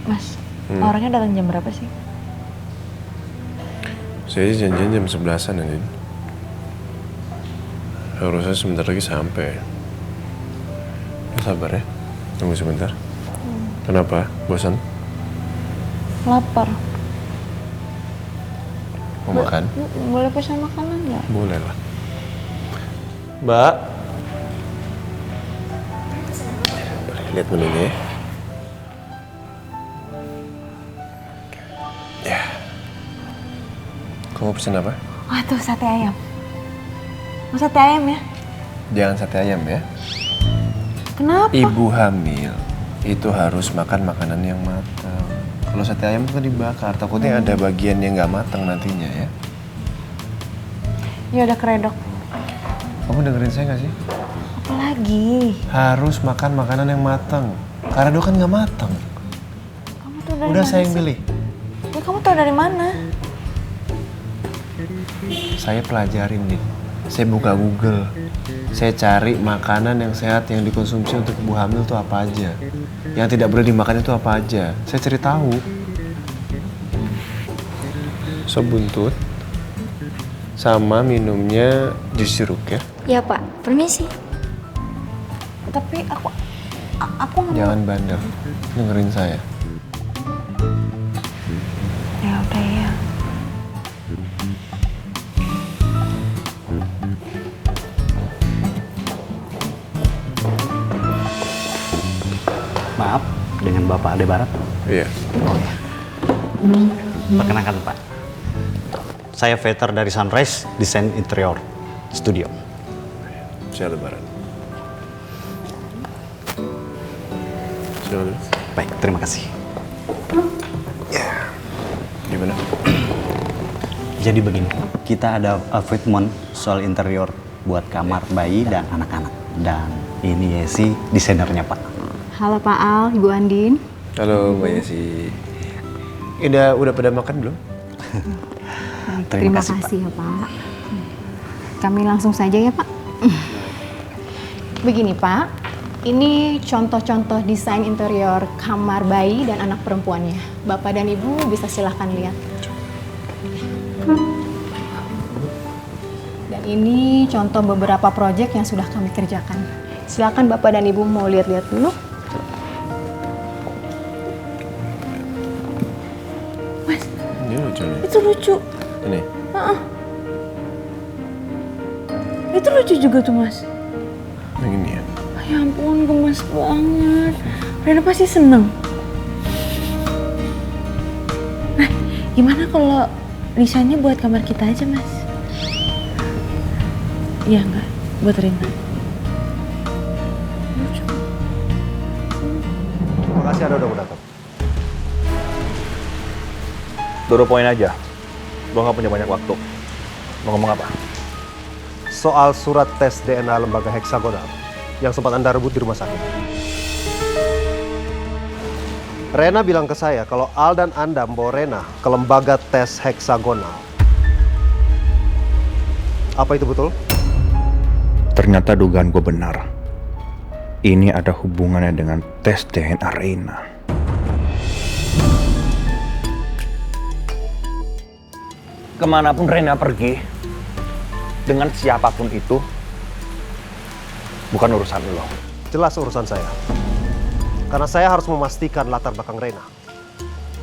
Mas, orangnya datang jam berapa sih? Saya janjian jam 11-an ya, Din. Harusnya sebentar lagi sampai. Ya, sabar ya, tunggu sebentar. Kenapa? Bosan? Lapar. Mau makan? Boleh pesan makanan nggak? Boleh lah. Mbak. Lihat menunya ya. Ya. Kamu pesen apa? Wah tuh sate ayam. Mau sate ayam ya? Jangan sate ayam ya. Kenapa? Ibu hamil itu harus makan makanan yang matang. Kalau sate ayam itu kan dibakar, takutnya ada bagian yang nggak matang nantinya ya. Ya udah keredok. Kamu dengerin saya nggak sih? Apa lagi? Harus makan makanan yang matang. Karena kan nggak matang. Kamu tuh dari Udah mana saya yang sih? pilih. Ya kamu tahu dari mana? Saya pelajarin nih. Saya buka Google. Saya cari makanan yang sehat yang dikonsumsi untuk ibu hamil itu apa aja. Yang tidak boleh dimakan itu apa aja. Saya cari tahu. Sop buntut sama minumnya jus jeruk ya. Ya Pak, permisi. Tapi aku nggak mau. Jangan bandel. Dengerin saya. Ya udah ya. Maaf, dengan Bapak Aldebaran. Iya. Oh ya. Perkenalkan Pak. Saya veter dari Sunrise Desain Interior Studio. Saya Lebaran. Silakan. Baik, terima kasih. Gimana? Jadi begini, kita ada treatment soal interior buat kamar bayi dan anak-anak. Dan ini Yesi, desainernya Pak. Halo Pak Al, Ibu Andin. Halo Mbak Yesi. Udah pada makan belum? Terima kasih ya Pak. Kami langsung saja ya Pak. Begini Pak, ini contoh-contoh desain interior kamar bayi dan anak perempuannya. Bapak dan Ibu bisa silahkan lihat. Dan ini contoh beberapa proyek yang sudah kami kerjakan. Silakan Bapak dan Ibu mau lihat-lihat dulu. Mas, Ini lucu nih. itu lucu. Ini. Itu lucu juga tuh Mas. Yang ini ya. Ya ampun, gemes banget. Rena pasti seneng. Nah, gimana kalau desainnya buat kamar kita aja, Mas? Iya enggak? Buat Rena. Lucu. Makasih Anda udah datang. Dua poin aja. Gue gak punya banyak waktu. Mau ngomong apa? Soal surat tes DNA lembaga heksagonal yang sempat Anda rebut di rumah sakit. Rena bilang ke saya kalau Al dan Anda membawa Rena ke lembaga tes heksagonal. Apa itu betul? Ternyata dugaan gue benar. Ini ada hubungannya dengan tes DNA Reina. Kemanapun Reina pergi, dengan siapapun itu, bukan urusan lo. Jelas urusan saya. Karena saya harus memastikan latar belakang Rena.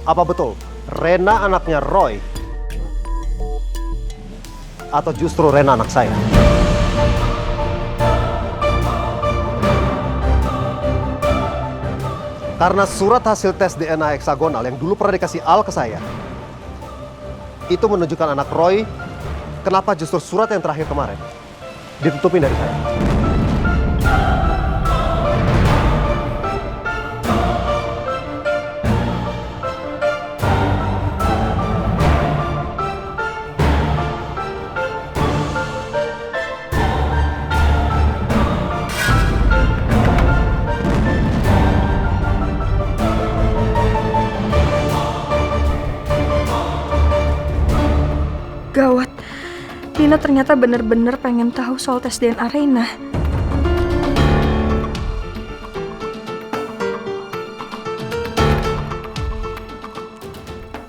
Apa betul Rena anaknya Roy? Atau justru Rena anak saya? Karena surat hasil tes DNA heksagonal yang dulu pernah dikasih Al ke saya, itu menunjukkan anak Roy. Kenapa justru surat yang terakhir kemarin ditutupin dari saya? Gawat, Nina ternyata bener-bener pengen tahu soal tes DNA Reina.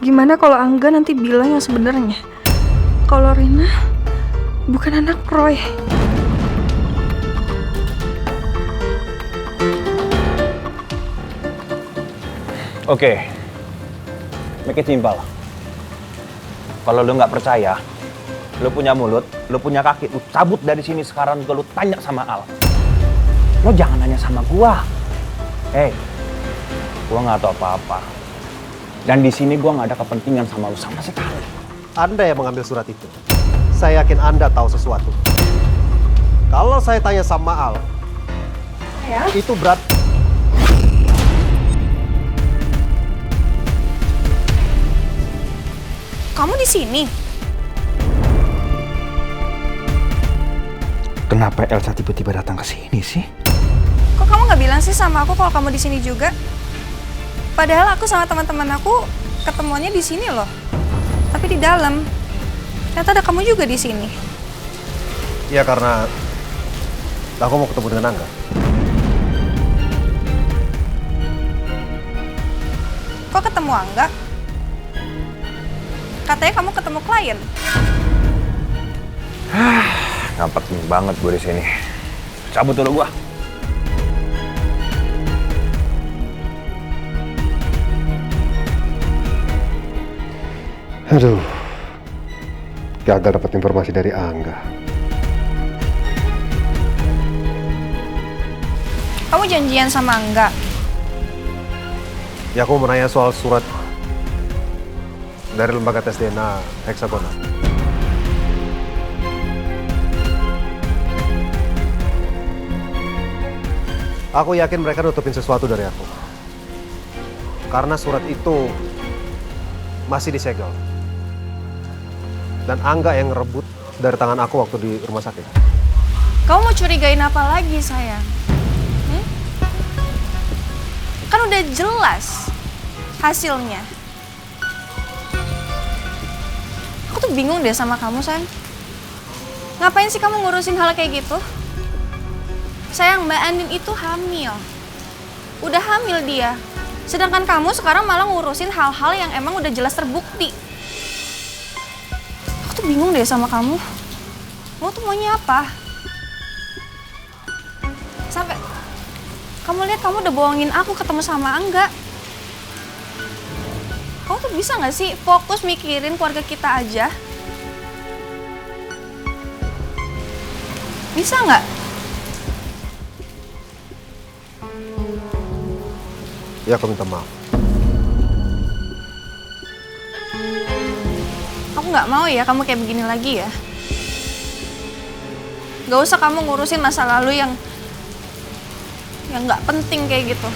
Gimana kalau Angga nanti bilang yang sebenarnya? Kalau Rena bukan anak Roy. Oke, make it simple. Kalau lu nggak percaya, lu punya mulut, lu punya kaki, lu cabut dari sini sekarang juga lu tanya sama Al. Lu jangan nanya sama gua. Gua nggak tahu apa-apa. Dan di sini gua nggak ada kepentingan sama lu sama sekali. Anda yang mengambil surat itu. Saya yakin Anda tahu sesuatu. Kalau saya tanya sama Al, Ya? itu berat. Kamu di sini? Kenapa Elsa tiba-tiba datang ke sini sih? Kok kamu nggak bilang sih sama aku kalau kamu di sini juga? Padahal aku sama teman-teman aku ketemuannya di sini loh. Tapi di dalam. Ternyata ada kamu juga di sini. Ya karena aku mau ketemu dengan Angga. Kok ketemu Angga? Katanya kamu ketemu klien. Nggak penting banget gue di sini. Cabut dulu gua. Aduh, gagal dapat informasi dari Angga. Kamu janjian sama Angga? Ya aku mau nanya soal surat dari lembaga tes DNA heksagonal. Aku yakin mereka nutupin sesuatu dari aku. Karena surat itu masih disegel. Dan Angga yang ngerebut dari tangan aku waktu di rumah sakit. Kamu mau curigain apa lagi, sayang? Kan udah jelas hasilnya. Aku tuh bingung deh sama kamu, sayang. Ngapain sih kamu ngurusin hal kayak gitu? Sayang, Mbak Andin itu hamil. Udah hamil dia. Sedangkan kamu sekarang malah ngurusin hal-hal yang emang udah jelas terbukti. Aku tuh bingung deh sama kamu. Kamu tuh maunya apa? Sampai kamu lihat kamu udah bohongin aku ketemu sama Angga. Kamu tuh bisa nggak sih fokus mikirin keluarga kita aja? Bisa nggak? Ya aku minta maaf. Aku nggak mau ya kamu kayak begini lagi ya. Gak usah kamu ngurusin masa lalu yang nggak penting kayak gitu.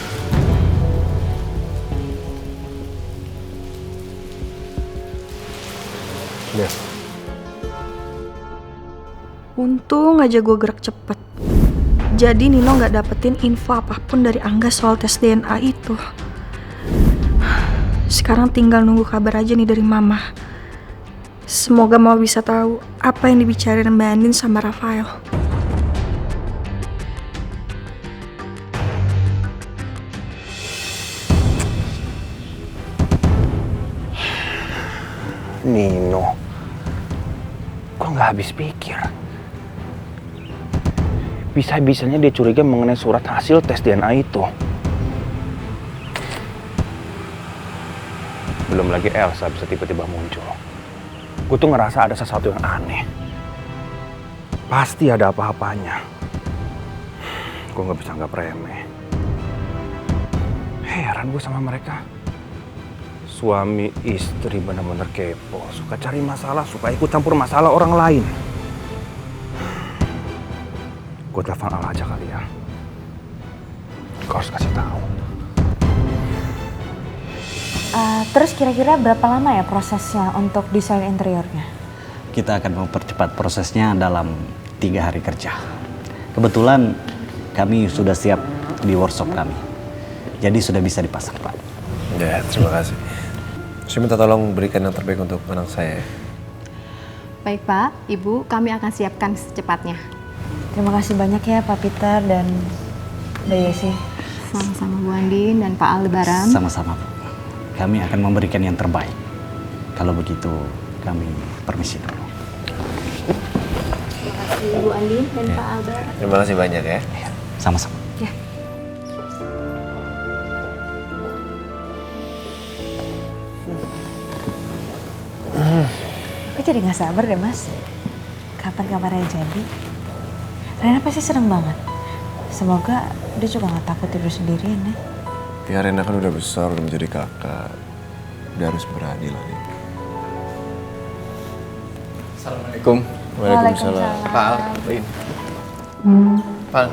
Ya. Untung aja gue gerak cepet. Jadi Nino nggak dapetin info apapun dari Angga soal tes DNA itu. Sekarang tinggal nunggu kabar aja nih dari Mama. Semoga Mama bisa tahu apa yang dibicarain Mbak Andin sama Rafael. Nino, kok nggak habis pikir? Bisa-bisanya dia curiga mengenai surat hasil tes DNA itu. Belum lagi Elsa bisa tiba-tiba muncul. Gue tuh ngerasa ada sesuatu yang aneh. Pasti ada apa-apanya. Gue nggak bisa anggap remeh. Heran gue sama mereka. Suami istri benar-benar kepo, suka cari masalah, suka ikut campur masalah orang lain. Gue telepon Al aja kali ya. Gue harus kasih tahu. Terus kira-kira berapa lama ya prosesnya untuk desain interiornya? Kita akan mempercepat prosesnya dalam 3 hari kerja. Kebetulan kami sudah siap di workshop kami. Jadi sudah bisa dipasang, Pak. Ya, terima kasih. Saya minta tolong berikan yang terbaik untuk anak saya. Baik Pak, Ibu, kami akan siapkan secepatnya. Terima kasih banyak ya Pak Peter dan Mbak Yesi. Sama-sama Bu Andin dan Pak Aldebaran. Sama-sama, Bu. Kami akan memberikan yang terbaik. Kalau begitu kami permisi dulu. Terima kasih Bu Andin dan Pak Albert. Terima kasih banyak ya. Sama-sama. Aku jadi nggak sabar deh mas. Kapan kabarnya jadi? Rena pasti seneng banget. Semoga dia juga nggak takut tidur sendirian ya. Ya Rena kan udah besar, udah menjadi kakak. Udah harus berani lah nih. Assalamualaikum. Waalaikumsalam. Pak Al, Lin. Pak,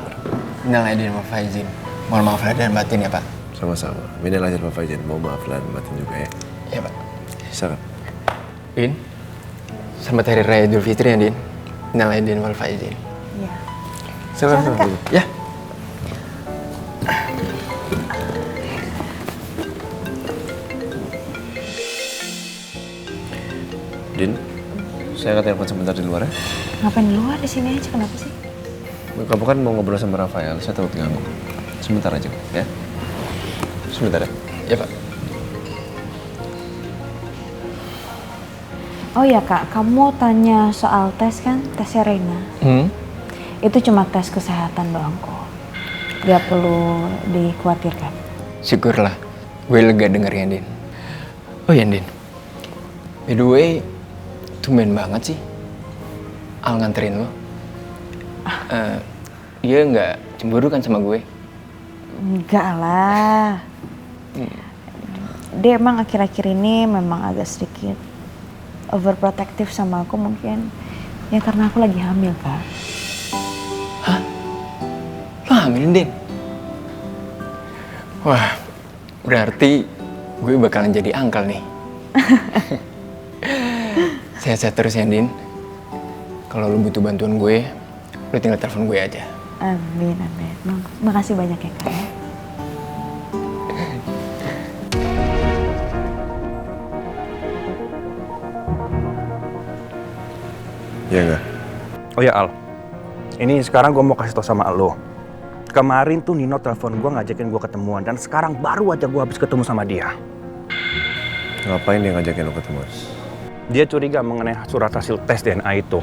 minal aidin wal faizin. Mohon maaf lahir dan batin ya Pak. Sama-sama. Minal aidin wal faizin. Mau maaf lahir batin juga ya. Iya Pak. Silakan. Lin, selamat Hari Raya Idul Fitri ya Din. Minal aidin wal faizin. Iya. Silakan. Kak. Ya. Din, saya akan telepon sebentar di luar ya. Ngapain di luar di sini aja kenapa sih? Kamu kan mau ngobrol sama Rafael, saya takut ganggu. Sebentar aja, ya. Sebentar ya. Ya Pak. Oh ya kak, kamu tanya soal tes kan, tesnya Rena. Itu cuma tes kesehatan doang kok. Gak perlu dikhawatirkan. Syukurlah. Gue lega dengernya Din. Oh ya Din. By the way, tumben banget sih Al nganterin lo. Dia nggak cemburu kan sama gue? Enggak lah. Dia emang akhir-akhir ini memang agak sedikit overprotective sama aku mungkin. Ya karena aku lagi hamil kak. Hah? Lo hamilin Din? Wah, berarti gue bakalan jadi angkel nih. Sehat-sehat terus ya Din. Kalau lo butuh bantuan gue, lo tinggal telepon gue aja. Amin, amin. Makasih banyak ya kak. Iya nggak? Oh ya Al, ini sekarang gue mau kasih tau sama lo. Kemarin tuh Nino telepon gue ngajakin gue ketemuan dan sekarang baru aja gue habis ketemu sama dia. Ngapain dia ngajakin lo ketemu? Dia curiga mengenai surat hasil tes DNA itu.